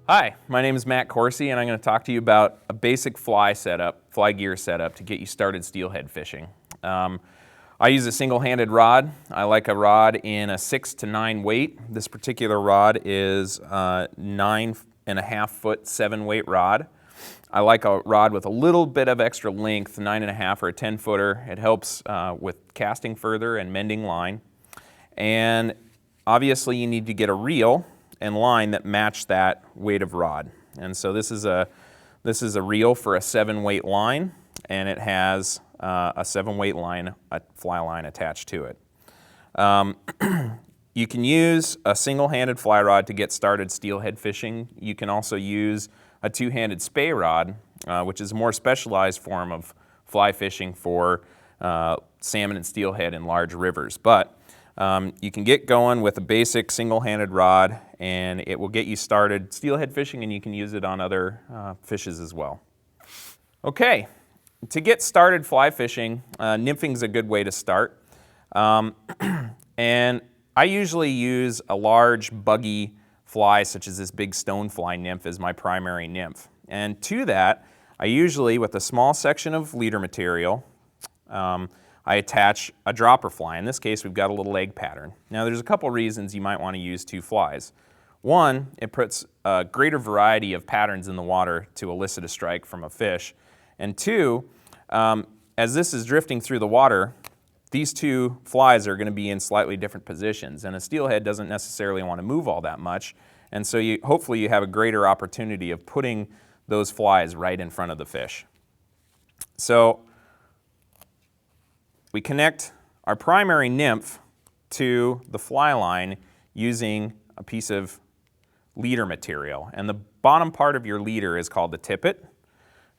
Hi, my name is Matt Corsi, and I'm going to talk to you about a basic fly gear setup to get you started steelhead fishing. I use a single-handed rod. I like a rod in a 6 to 9 weight. This particular rod is a 9.5 foot 7 weight rod. I like a rod with a little bit of extra length, 9.5 or a 10 footer. It helps with casting further and mending line. And obviously you need to get a reel and line that match that weight of rod. And so this is a reel for a 7 weight line, and it has a 7 weight line, a fly line attached to it. You can use a single-handed fly rod to get started steelhead fishing. You can also use a two-handed spey rod, which is a more specialized form of fly fishing for salmon and steelhead in large rivers. But you can get going with a basic single-handed rod, and it will get you started steelhead fishing, and you can use it on other fishes as well. Okay, to get started fly fishing, nymphing is a good way to start. And I usually use a large buggy fly, such as this big stonefly nymph, as my primary nymph. And to that, I usually, with a small section of leader material, I attach a dropper fly. In this case, we've got a little egg pattern. Now, there's a couple reasons you might want to use 2 flies. One, it puts a greater variety of patterns in the water to elicit a strike from a fish. And 2, as this is drifting through the water, these 2 flies are going to be in slightly different positions, and a steelhead doesn't necessarily want to move all that much. And so hopefully you have a greater opportunity of putting those flies right in front of the fish. So we connect our primary nymph to the fly line using a piece of leader material. And the bottom part of your leader is called the tippet.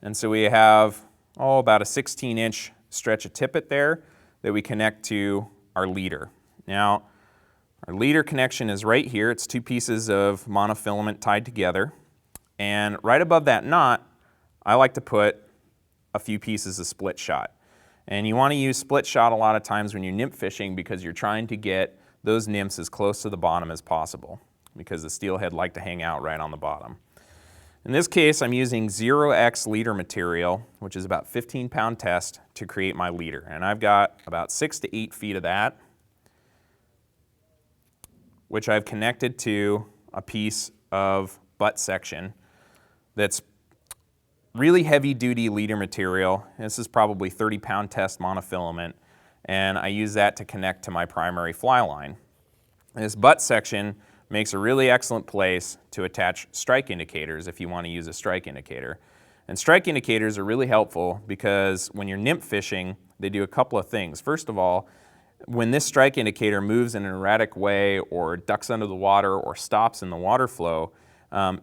And so we have, about a 16-inch stretch of tippet there that we connect to our leader. Now, our leader connection is right here. It's 2 pieces of monofilament tied together. And right above that knot, I like to put a few pieces of split shot. And you want to use split shot a lot of times when you're nymph fishing because you're trying to get those nymphs as close to the bottom as possible, because the steelhead like to hang out right on the bottom. In this case, I'm using 0x leader material, which is about 15-pound test, to create my leader. And I've got about 6 to 8 feet of that, which I've connected to a piece of butt section that's really heavy-duty leader material. This is probably 30-pound test monofilament, and I use that to connect to my primary fly line. This butt section makes a really excellent place to attach strike indicators if you want to use a strike indicator. And strike indicators are really helpful because when you're nymph fishing, they do a couple of things. First of all, when this strike indicator moves in an erratic way or ducks under the water or stops in the water flow,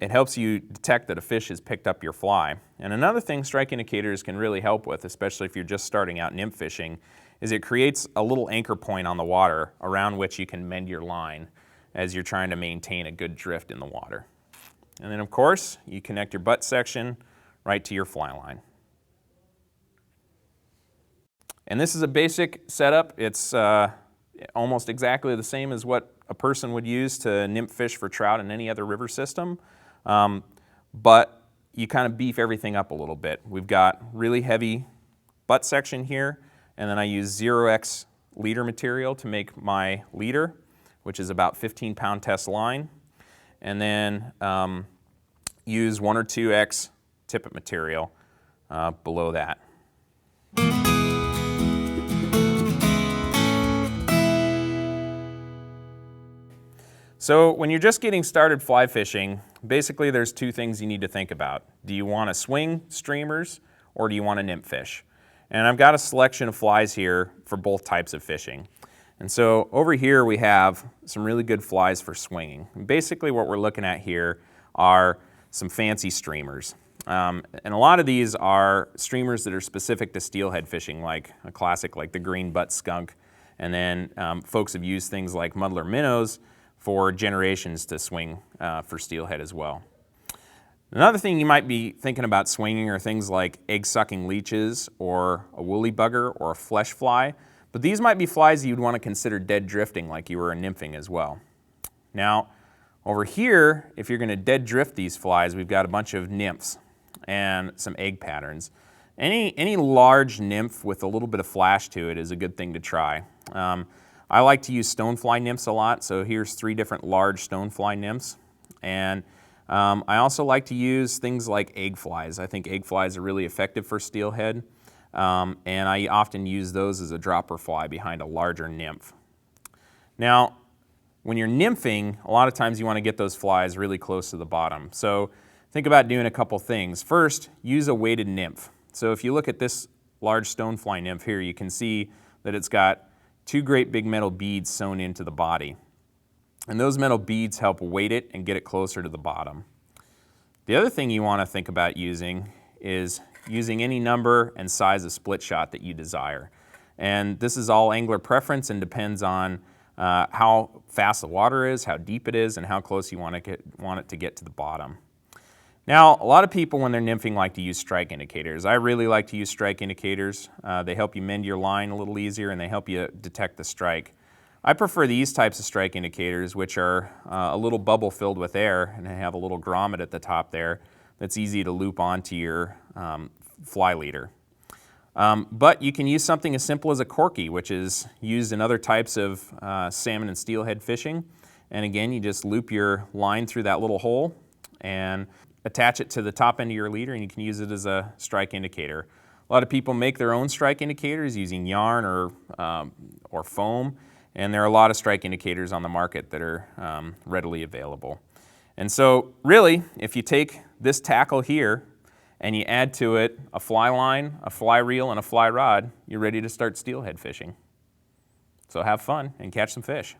it helps you detect that a fish has picked up your fly. And another thing strike indicators can really help with, especially if you're just starting out nymph fishing, is it creates a little anchor point on the water around which you can mend your line as you're trying to maintain a good drift in the water. And then, of course, you connect your butt section right to your fly line. And this is a basic setup. It's almost exactly the same as what a person would use to nymph fish for trout in any other river system, but you kind of beef everything up a little bit. We've got really heavy butt section here, and then I use 0x leader material to make my leader, which is about 15-pound test line, and then use 1 or 2x tippet material below that. So when you're just getting started fly fishing, basically there's 2 things you need to think about. Do you want to swing streamers or do you want to nymph fish? And I've got a selection of flies here for both types of fishing. And so over here we have some really good flies for swinging. And basically what we're looking at here are some fancy streamers. And a lot of these are streamers that are specific to steelhead fishing, like a classic like the green butt skunk. And then folks have used things like muddler minnows for generations to swing for steelhead as well. Another thing you might be thinking about swinging are things like egg-sucking leeches or a woolly bugger or a flesh fly, but these might be flies you'd want to consider dead drifting like you were nymphing as well. Now, Over here, if you're going to dead drift these flies, we've got a bunch of nymphs and some egg patterns. Any large nymph with a little bit of flash to it is a good thing to try. I like to use stonefly nymphs a lot, so here's 3 different large stonefly nymphs. And I also like to use things like egg flies. I think egg flies are really effective for steelhead, and I often use those as a dropper fly behind a larger nymph. Now, when you're nymphing, a lot of times you want to get those flies really close to the bottom. So think about doing a couple things. First, use a weighted nymph. So if you look at this large stonefly nymph here, you can see that it's got 2 great big metal beads sewn into the body. And those metal beads help weight it and get it closer to the bottom. The other thing you want to think about using is using any number and size of split shot that you desire. And this is all angler preference and depends on how fast the water is, how deep it is, and how close you want it to get to the bottom. Now, a lot of people when they're nymphing like to use strike indicators. I really like to use strike indicators. They help you mend your line a little easier and they help you detect the strike. I prefer these types of strike indicators, which are a little bubble filled with air and they have a little grommet at the top there that's easy to loop onto your fly leader. But you can use something as simple as a corky, which is used in other types of salmon and steelhead fishing. And again, you just loop your line through that little hole and attach it to the top end of your leader and you can use it as a strike indicator. A lot of people make their own strike indicators using yarn or foam, and there are a lot of strike indicators on the market that are readily available. And so really, if you take this tackle here and you add to it a fly line, a fly reel, and a fly rod, you're ready to start steelhead fishing. So have fun and catch some fish.